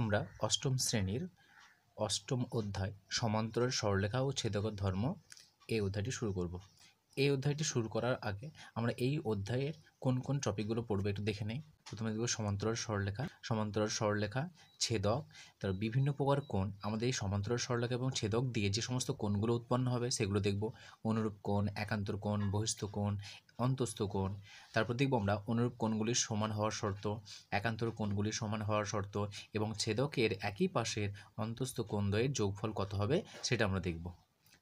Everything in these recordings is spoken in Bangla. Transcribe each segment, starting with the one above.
আমরা অষ্টম শ্রেণীর অষ্টম অধ্যায় সমান্তরাল সরলরেখা ও ছেদকের ধর্ম এই অধ্যায়টি শুরু করব। এই অধ্যায়টি শুরু করার আগে আমরা এই অধ্যায়ের কোন কোন টপিকগুলো পড়বো একটু দেখে নেই। প্রথমে দেখব সমান্তরাল সরলরেখা, ছেদক, তার বিভিন্ন প্রকার কোণ। আমাদের এই সমান্তরাল সরলরেখা এবং ছেদক দিয়ে যে সমস্ত কোণগুলো উৎপন্ন হবে সেগুলো দেখব। অনুরূপ কোণ, একান্তর কোণ, বহিস্থ কোণ, অন্তস্থ কোণ। তারপর দেখব আমরা অনুরূপ কোণগুলির সমান হওয়ার শর্ত, একান্তর কোণগুলির সমান হওয়ার শর্ত এবং ছেদকের একই পাশের অন্তস্থ কোণদ্বয়ের যোগফল কত হবে সেটা আমরা দেখব।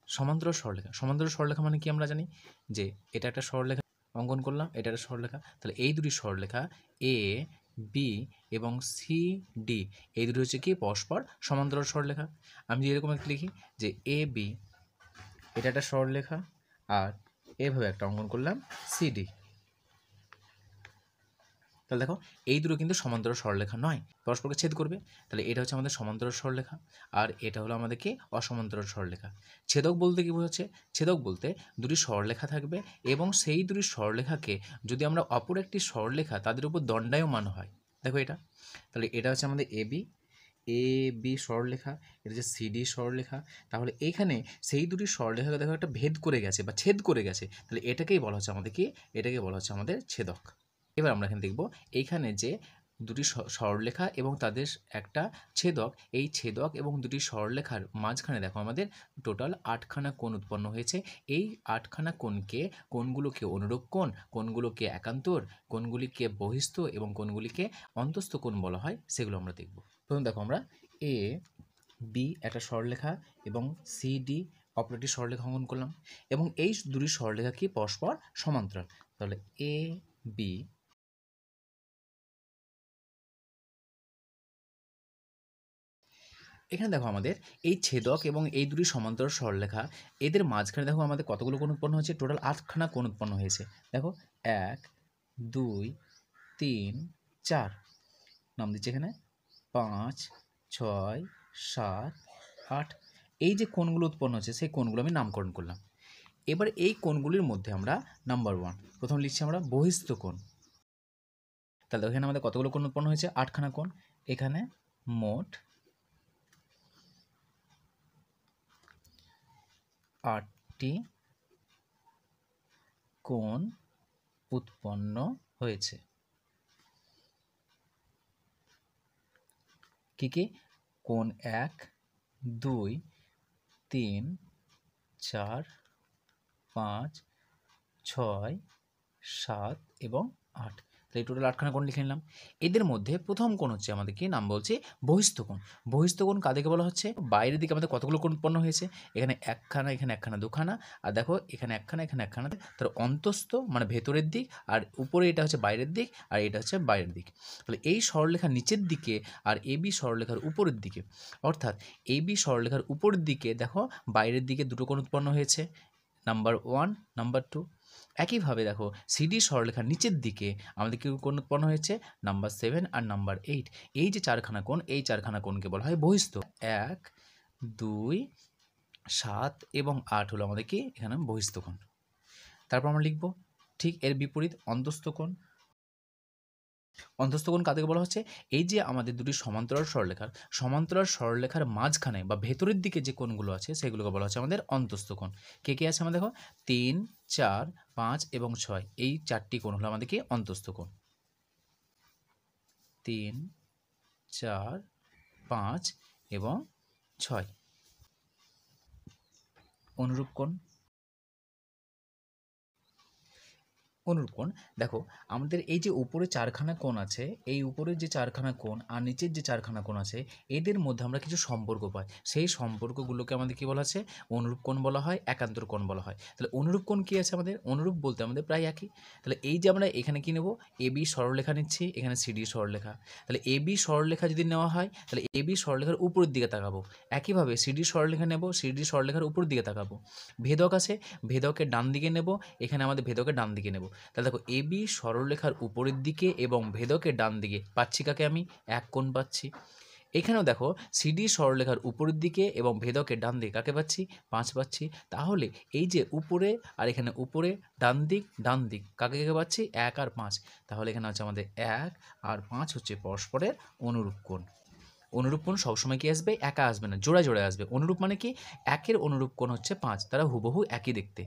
সমান্তরাল সরলরেখা মানে কি আমরা জানি যে এটা একটা সরলরেখা অঙ্কন করলাম, এটা একটা সরলরেখা। তাহলে এই দুটি সরলরেখা এ বি এবং সি ডি এই দুটি হচ্ছে কি পরস্পর সমান্তরাল সরলরেখা। আমি যদি এরকম একটা লিখি যে এ বি এটা একটা সরলরেখা আর এভাবে একটা অঙ্কন করলাম সিডি, তাহলে দেখো এই দুটো কিন্তু সমান্তরাল সরলরেখা নয়, পরস্পরকে ছেদ করবে। তাহলে এটা হচ্ছে আমাদের সমান্তরাল সরলরেখা আর এটা হলো আমাদের কি অসমান্তরাল সরলরেখা। ছেদক বলতে কি বোঝাচ্ছে? ছেদক বলতে দুটি সরলরেখা থাকবে এবং সেই দুটি সরলরেখাকে যদি আমরা অপর একটি সরলরেখা তাদের উপর দণ্ডায়মান হয়, দেখো এটা, তাহলে এটা হচ্ছে আমাদের এ বি সরলরেখা, এটা হচ্ছে সিডি সরলরেখা। তাহলে এইখানে সেই দুটি সরলরেখাকে দেখো একটা ভেদ করে গেছে বা ছেদ করে গেছে, তাহলে এটাকেই বলা হচ্ছে আমাদের কি, এটাকে বলা হচ্ছে আমাদের ছেদক। এবার আমরা এখানে দেখব এইখানে যে দুটি সরলরেখা এবং তাদের একটা ছেদক, এই ছেদক এবং দুটি সরলরেখার মাঝখানে দেখো আমাদের টোটাল 8খানা কোণ উৎপন্ন হয়েছে। এই 8খানা কোণকে, কোণগুলোকে অনুরূপ কোণ, কোণগুলোকে একান্তর, কোণগুলিকে বহিস্থ এবং কোণগুলিকে অন্তস্থ কোণ বলা হয়, সেগুলো আমরা দেখব। প্রথম দেখো আমরা এ বি একটা সরলরেখা এবং সি ডি অপর একটি সরলরেখা অঙ্কন করলাম এবং এই দুটি সরলরেখা কি পরস্পর সমান্তরাল। তাহলে এ বি, এখানে দেখো আমাদের এই ছেদক এবং এই দুটি সমান্তরাল সরলরেখা, এদের মাঝখানে দেখো আমাদের কতগুলো কোণ উৎপন্ন হয়েছে, টোটাল 8খানা কোণ উৎপন্ন হয়েছে। দেখো 1 2 3 4, নাম দিচ্ছে এখানে 5 6 7 8। এই যে কোণগুলো উৎপন্ন হচ্ছে সেই কোণগুলো আমি নামকরণ করলাম। এবার এই কোণগুলির মধ্যে আমরা নাম্বার 1 প্রথম লিখছি আমরা বহিস্থ কোণ। তাহলে এখানে আমাদের কতগুলো কোণ উৎপন্ন হয়েছে, 8খানা কোণ। এখানে মোট 8টি কোণ উৎপন্ন হয়েছে। কি কি? কোণ 1 2 3 4 5 6 7 এবং 8। তাহলে এই টোটাল 8খানা কোণ লিখে নিলাম। এদের মধ্যে প্রথম কোণ হচ্ছে আমাদের কি নাম বলছি বহিস্থ কোণ। বহিস্থ কোণ কাদেরকে বলা হচ্ছে? বাইরের দিকে আমাদের কতগুলো কোণ উৎপন্ন হয়েছে, এখানে একখানা, এখানে একখানা, দুখানা, আর দেখো এখানে একখানা, এখানে একখানা। তার অন্তস্থ মানে ভেতরের দিক, আর উপরে এটা হচ্ছে বাইরের দিক, আর এটা হচ্ছে বাইরের দিক। তাহলে এই সরলরেখার নিচের দিকে আর এ বি সরলরেখার উপরের দিকে, অর্থাৎ এ বি সরলরেখার উপরের দিকে দেখো বাইরের দিকে দুটো কোণ উৎপন্ন হয়েছে, নাম্বার 1 নাম্বার 2। একইভাবে দেখো সিডি সরলরেখার নিচের দিকে আমাদের কি কোণ উৎপন্ন হয়েছে, নাম্বার 7 আর নাম্বার 8। এই যে 4খানা কোণ, এই 4খানা কোণকে বলা হয় বহিস্থ। 1 2 7 এবং 8 হলো আমাদের কি এখানে বহিস্থ কোণ। তারপর আমরা লিখব ঠিক এর বিপরীত অন্তস্থ কোণ। অন্তস্থ কোণ কাদেরকে বলা হচ্ছে? এই যে আমাদের দুটি সমান্তরাল সরলরেখার মাঝখানে বা ভেতরের দিকে যে কোণগুলো আছে সেগুলোকে বলা হচ্ছে আমাদের অন্তস্থ কোণ। কে কে আছে আমাদের দেখো 3 4 5 এবং 6, এই 4টি কোণ হলো আমাদের কি অন্তস্থ কোণ। 3 4 5 এবং 6 অনুরূপ কোণ। অনুরূপ কোণ দেখো আমাদের এই যে উপরে 4খানা কোণ আছে, এই উপরের যে 4খানা কোণ আর নিচের যে 4খানা কোণ আছে, এদের মধ্যে আমরা কিছু সম্পর্ক পাই। সেই সম্পর্কগুলোকে আমাদের কি বলা আছে? অনুরূপ কোণ বলা হয়, একান্তর কোণ বলা হয়। তাহলে অনুরূপ কোণ কি আছে আমাদের? অনুরূপ বলতে আমাদের প্রায় একই। তাহলে এই যে আমরা এখানে কি নেব, এ বি সরলরেখা নিচ্ছি, এখানে সিডি সরলরেখা। তাহলে এ বি সরলরেখা যদি নেওয়া হয় তাহলে এ বি সরলরেখার উপরের দিকে তাকাবো। একইভাবে সিডি সরলরেখা নেব, সিডি সরলরেখার উপরের দিকে তাকাবো। ভেদক আছে, ভেদকের ডান দিকে নেব, এখানে আমাদের ভেদকের ডান দিকে নেব। তাহলে দেখো এ বি সরলরেখার উপরের দিকে এবং ভেদকের ডান দিকে পাচ্ছি কাকে? আমি এক কোণ পাচ্ছি। এখানেও দেখো সিডি সরলরেখার উপরের দিকে এবং ভেদকের ডান দিকে কাকে পাচ্ছি? 5 পাচ্ছি। তাহলে এই যে উপরে আর এখানে উপরে ডান দিক কাকে কাকে পাচ্ছি? 1 আর 5। তাহলে এখানে হচ্ছে আমাদের 1 আর 5 হচ্ছে পরস্পরের অনুরূপ কোণ। অনুরূপ কোণ সবসময় কি আসবে, একা আসবে না, জোড়ায় জোড়ায় আসবে। অনুরূপ মানে কি, একের অনুরূপ কোণ হচ্ছে 5, তারা হুবহু একই দেখতে।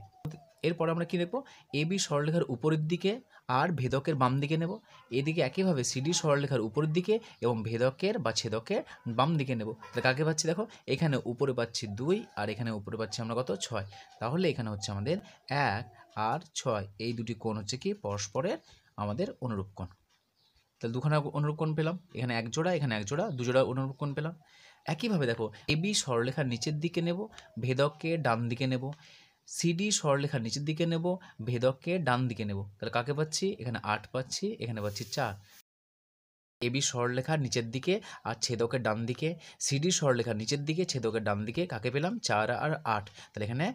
এরপর আমরা কি দেখব, এ বি সরলরেখার উপরের দিকে আর ভেদকের বাম দিকে নেব। এদিকে একইভাবে সিডি সরলরেখার উপরের দিকে এবং ভেদকের বা ছেদকের বাম দিকে নেব। তাহলে কাকে পাচ্ছি দেখো, এখানে উপরে পাচ্ছি 2 আর এখানে উপরে পাচ্ছি আমরা কত, 6। তাহলে এখানে হচ্ছে আমাদের 1 আর 6, এই দুটি কোণ হচ্ছে কি পরস্পরের আমাদের অনুরূপ কোণ। তাহলে দুখানা অনুরূপ কোণ পেলাম, এখানে এক জোড়া, এখানে এক জোড়া, দুজোড়া অনুরূপ কোণ পেলাম। একইভাবে দেখো, এ বি সরলরেখার নিচের দিকে নেব, ভেদককে ডান দিকে নেব। সিডি সরলরেখার নিচের দিকে নেব, ভেদককে ডান দিকে নেব। তাহলে কাকে পাচ্ছি, এখানে 8 পাচ্ছি, এখানে পাচ্ছি 4। এ বি সরলরেখার নিচের দিকে আর ছেদকের ডান দিকে, সিডি সরলরেখার নিচের দিকে, ছেদকের ডান দিকে, কাকে পেলাম, 4 আর 8। তাহলে এখানে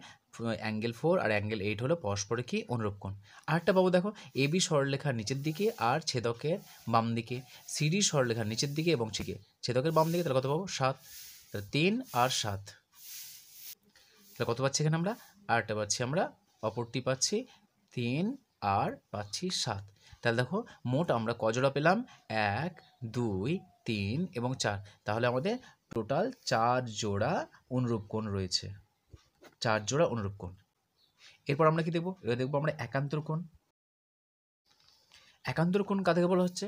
অ্যাঙ্গেল 4 আর অ্যাঙ্গেল 8 হলো পরস্পরে কি অনুরূপ কোণ। আরেকটা পাবো দেখো, এ বি সরলরেখার নিচের দিকে আর ছেদকের বাম দিকে, সিডি সরলরেখার নিচের দিকে এবং ছেদকের বাম দিকে, তাহলে কত পাবো, 7। তাহলে 3 আর 7, তাহলে কত পাচ্ছি এখানে আমরা, আরেকটা পাচ্ছি আমরা, অপরটি পাচ্ছি 3 আর পাচ্ছি 7। তাহলে দেখো মোট আমরা কজোড়া পেলাম, 1 2 3 এবং 4। তাহলে আমাদের টোটাল 4 জোড়া অনুরূপ কোণ রয়েছে, 4 জোড়া অনুরূপ কোণ। এরপর আমরা কি দেখবো, এবার দেখবো আমরা একান্তর কোণ। একান্তর কোণ কাকে বলা হচ্ছে,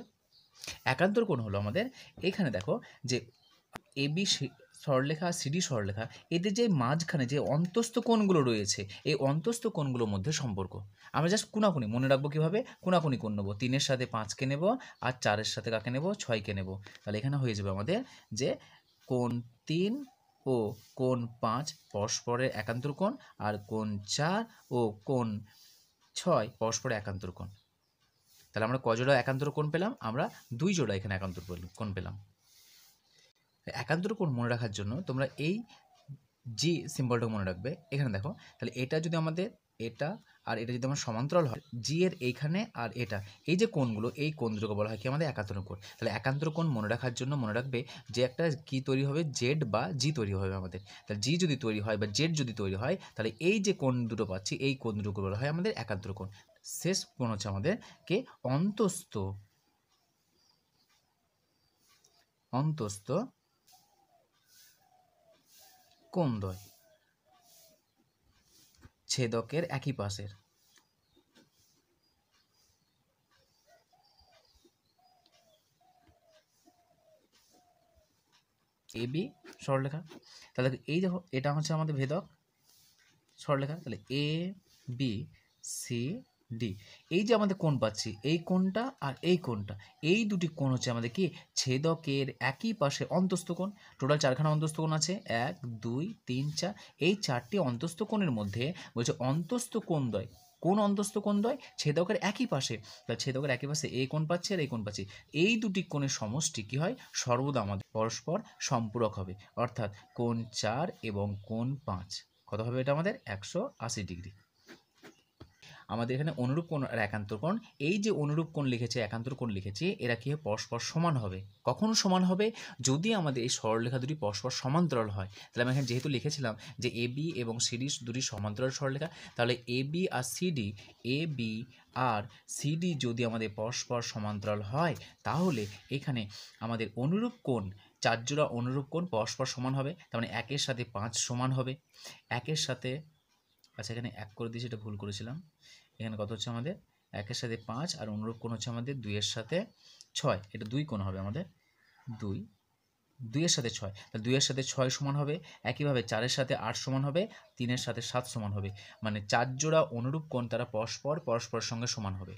একান্তর কোণ হলো আমাদের, এখানে দেখো যে এ বি সরলরেখা, সিডি সরলরেখা, এদের যে মাঝখানে যে অন্তস্থ কোণগুলো রয়েছে, এই অন্তস্থ কোণগুলোর মধ্যে সম্পর্ক আমরা জাস্ট কোনাকুনি মনে রাখবো। কীভাবে, কোনাকুনি কোণ নেবো, 3-এর সাথে 5কে নেব আর 4-এর সাথে কাকে নেব, 6কে নেব। তাহলে এখানে হয়ে যাবে আমাদের যে কোণ 3 ও কোণ 5 পরস্পরের একান্তর কোণ, আর কোণ 4 ও কোণ 6 পরস্পরের একান্তর কোণ। তাহলে আমরা কজোড়া একান্তর কোণ পেলাম, আমরা 2 জোড়া এখানে একান্তর কোণ পেলাম। একান্তর কোণ মনে রাখার জন্য তোমরা এই জি সিম্বলটা মনে রাখবে। এখানে দেখো, তাহলে এটা যদি আমাদের, এটা আর এটা যদি আমার সমান্তরাল হয়, জি এর এইখানে আর এটা, এই যে কোণগুলো, এই কোণ দুটোকে বলা হয় কি আমাদের একান্তর কোণ। তাহলে একান্তর কোণ মনে রাখার জন্য মনে রাখবে যে একটা কি তৈরি হবে, জেড বা জি তৈরি হবে আমাদের। তাহলে জি যদি তৈরি হয় বা জেড যদি তৈরি হয়, তাহলে এই যে কোণ দুটো পাচ্ছি, এই কোণ দুটোকে বলা হয় আমাদের একান্তর কোণ। শেষ কোণ হচ্ছে আমাদের কে অন্তস্থ কোণদ্বয়, ছেদকের একই পাশের। এ বি সরলরেখা, তাহলে এই দেখো এটা হচ্ছে আমাদের ভেদক সরলরেখা। তাহলে এ বি সি ডি, এই যে আমাদের কোণ পাচ্ছি, এই কোণটা আর এই কোণটা, এই দুটি কোণ হচ্ছে আমাদের কি ছেদকের একই পাশে অন্তস্থ কোণ। টোটাল 4খানা অন্তস্থ কোণ আছে, 1 2 3 4। এই 4টি অন্তস্থ কোণের মধ্যে বলছে অন্তস্থ কোণদ্বয়, কোন অন্তস্থ কোণদ্বয়, ছেদকের একই পাশে। তাহলে ছেদকের একই পাশে এই কোণ পাচ্ছি আর এই কোণ পাচ্ছি, এই দুটি কোণের সমষ্টি কি হয়, সর্বদা আমাদের পরস্পর সম্পূরক হবে। অর্থাৎ কোণ 4 এবং কোণ 5 কত হবে, এটা আমাদের 180 ডিগ্রি। আমাদের এখানে অনুরূপ কোণ আর একান্তর কোণ, এই যে অনুরূপ কোণ লিখেছে, একান্তর কোণ লিখেছি, এরা কি পরস্পর সমান হবে। কখন সমান হবে, যদি আমাদের এই সরলরেখা দুটি পরস্পর সমান্তরাল হয়। তাহলে আমি এখানে যেহেতু লিখেছিলাম যে এ বি এবং সিডি দুটি সমান্তরাল সরলরেখা, তাহলে A B R CD, A B R CD যদি আমাদের পরস্পর সমান্তরাল হয়, তাহলে এখানে আমাদের অনুরূপ কোণ, 4 জোড়া অনুরূপ কোণ পরস্পর সমান হবে। তার মানে 1-এর সাথে 5 সমান হবে, 1-এর সাথে, আচ্ছা এখানে 1 করে দিয়েছি, এটা ভুল করেছিলাম। এখানে কত হচ্ছে আমাদের, 1-এর সাথে 5 আর অনুরূপ কোণ হচ্ছে আমাদের 2-এর সাথে 6, এটা 2 কোণ হবে আমাদের, 2-এর সাথে 6, তাহলে 2-এর সাথে 6 সমান হবে। একইভাবে 4-এর সাথে 8 সমান হবে, 3-এর সাথে 7 সমান হবে। মানে 4 জোড়া অনুরূপ কোণ তারা পরস্পরের সঙ্গে সমান হবে।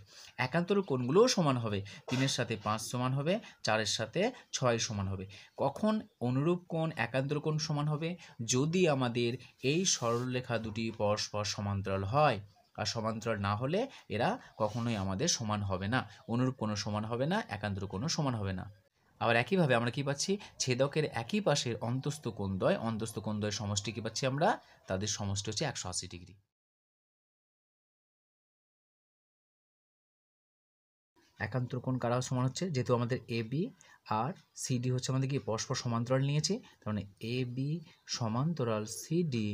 একান্তর কোণগুলোও সমান হবে, 3-এর সাথে 5 সমান হবে, 4-এর সাথে 6 সমান হবে। কখন অনুরূপ কোণ একান্তর কোণ সমান হবে, যদি আমাদের এই সরলরেখা দুটি পরস্পর সমান্তরাল হয়। আর সমান্তরাল না হলে এরা কখনোই আমাদের সমান হবে না, অনুরূপ কোণও সমান হবে না, একান্তর কোণও সমান হবে না। আবার একইভাবে আমরা কি পাচ্ছি, ছেদকের একই পাশের অন্তস্থ কোণদ্বয়ের সমষ্টি কি পাচ্ছি আমরা, তাদের সমষ্টি হচ্ছে 180 ডিগ্রি। একান্তর কোণ কারা সমান হচ্ছে, যেহেতু আমাদের এ বি আর সিডি হচ্ছে আমাদের কি পরস্পর সমান্তরাল নিয়েছি, তার মানে এ বি সমান্তরাল সিডি,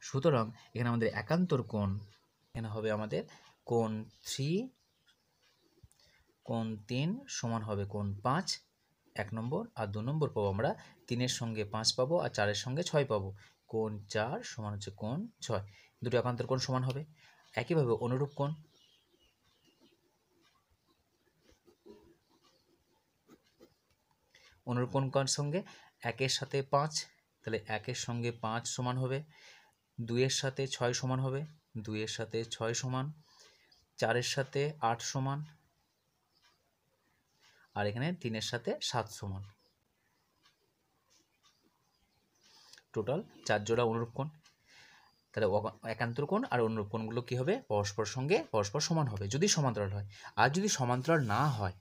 সুতরাং এখানে আমাদের একান্তর কোণ এখানে হবে আমাদের কোণ 3 সমান হবে কোণ 5, 1 নম্বর, আর 2 নম্বর পাবো আমরা 3-এর সঙ্গে 5 পাবো আর 4-এর সঙ্গে 6 পাবো। কোণ 4 সমান হচ্ছে কোণ 6, দুটো একান্তর কোণ সমান হবে। একইভাবে অনুরূপ কোণ, অনুরূপ কোণ কার সঙ্গে 1-এর সাথে 5, তাহলে 1-এর সঙ্গে 5 সমান হবে, 2-এর সাথে 6 সমান হবে, 2-এর সাথে 6 সমান, 4-এর সাথে 8 সমান, আর এখানে 3-এর সাথে 7 সমান। টোটাল 4 জোড়া অনুরূপ কোণ। তাহলে একান্তর কোণ আর অনুরূপ কোণগুলো কী হবে? পরস্পর সঙ্গে পরস্পর সমান হবে যদি সমান্তরাল হয়। আর যদি সমান্তরাল না হয়,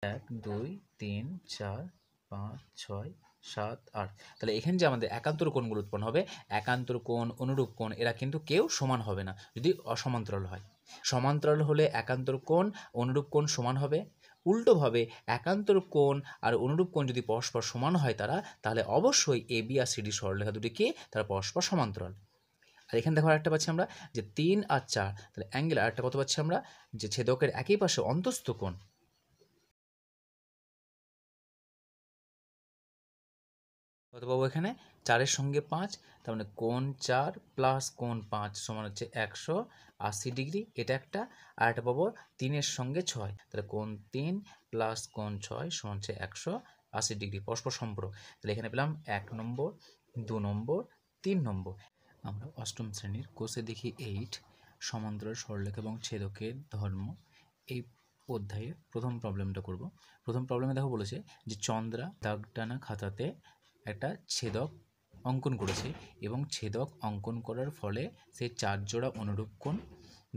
1 2 3 4 5 6 7 8, তাহলে এখানে যে আমাদের একান্তর কোণগুলো উৎপন্ন হবে, একান্তর কোণ অনুরূপ কোণ এরা কিন্তু কেউ সমান হবে না যদি অসমান্তরাল হয়। সমান্তরাল হলে একান্তর কোণ অনুরূপ কোণ সমান হবে। উল্টোভাবে একান্তর কোণ আর অনুরূপ কোণ যদি পরস্পর সমান হয় তাহলে অবশ্যই এ বি আর সিডি সরলরেখা দুটি কি তারা পরস্পর সমান্তরাল। আর এখানে দেখো আরেকটা পাচ্ছি আমরা যে 3 আর 4, তাহলে অ্যাঙ্গেল আরেকটা কত পাচ্ছি আমরা যে ছেদকের একই পাশে অন্তস্থ কোণ, কত পাবো এখানে 4-এর সঙ্গে 5, তার মানে কোণ 4 প্লাস কোণ 5 সমান হচ্ছে 180 ডিগ্রি, এটা একটা। আর একটা পাবো 3-এর সঙ্গে 6, তাহলে কোণ 3 প্লাস কোণ 6 সমান হচ্ছে 180 ডিগ্রি, পরস্পর সম্পূরক। তাহলে এখানে পেলাম 1 নম্বর, 2 নম্বর, 3 নম্বর। আমরা অষ্টম শ্রেণীর কোষে দেখি 8 সমান্তরাল সরলরেখা এবং ছেদকের ধর্ম এই অধ্যায়ের প্রথম প্রবলেমটা করব। প্রথম প্রবলেমে দেখো বলেছে যে চন্দ্রা দাগ টানা খাতাতে একটা ছেদক অঙ্কন করেছে এবং ছেদক অঙ্কন করার ফলে সেই 4 জোড়া অনুরূপ কোণ,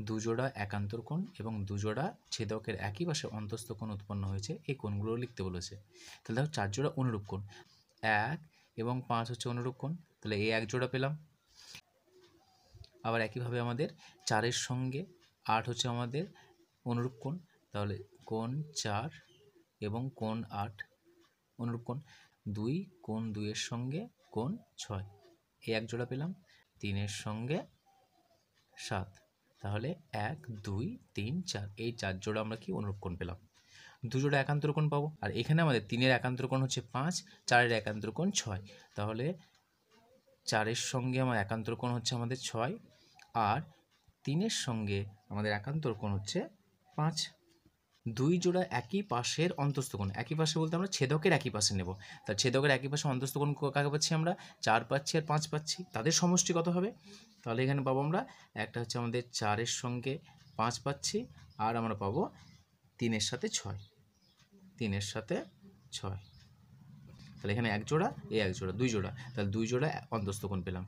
2 জোড়া একান্তর কোণ এবং 2 জোড়া ছেদকের একই পাশে অন্তস্থ কোণ উৎপন্ন হয়েছে। এই কোণগুলো লিখতে বলেছে। তাহলে দেখো 4 জোড়া অনুরূপ কোণ, 1 এবং 5 হচ্ছে অনুরূপ কোণ, তাহলে এই 1 জোড়া পেলাম। আবার একইভাবে আমাদের 4-এর সঙ্গে 8 হচ্ছে আমাদের অনুরূপ কোণ, তাহলে কোণ 4 এবং কোণ 8 অনুরূপ কোণ। 2 কোণ 2-এর সঙ্গে কোণ 6, এই 1 জোড়া পেলাম। 3-এর সঙ্গে 7, তাহলে 1 2 3 4, এই 4 জোড়া আমরা কি অনুরূপ কোণ পেলাম। 2 জোড়া একান্তর কোণ পাবো, আর এখানে আমাদের 3-এর একান্তর কোণ হচ্ছে 5, 4-এর একান্তর কোণ 6, তাহলে 4-এর সঙ্গে আমার একান্তর কোণ হচ্ছে আমাদের 6, আর 3-এর সঙ্গে আমাদের একান্তর কোণ হচ্ছে 5। 2 জোড়া একই পাশের অন্তস্থ কোণ, একই পাশে বলতে আমরা ছেদকের একই পাশে নেব। তাহলে ছেদকের একই পাশে অন্তস্থ কোণ কাকে পাচ্ছি আমরা? 4 পাচ্ছি আর 5 পাচ্ছি, তাদের সমষ্টি কত হবে? তাহলে এখানে পাবো আমরা একটা হচ্ছে আমাদের 4-এর সঙ্গে 5 পাচ্ছি, আর আমরা পাবো 3-এর সাথে 6, 3-এর সাথে 6, তাহলে এখানে 1 জোড়া এই 1 জোড়া 2 জোড়া, তাহলে 2 জোড়া অন্তস্থ কোণ পেলাম।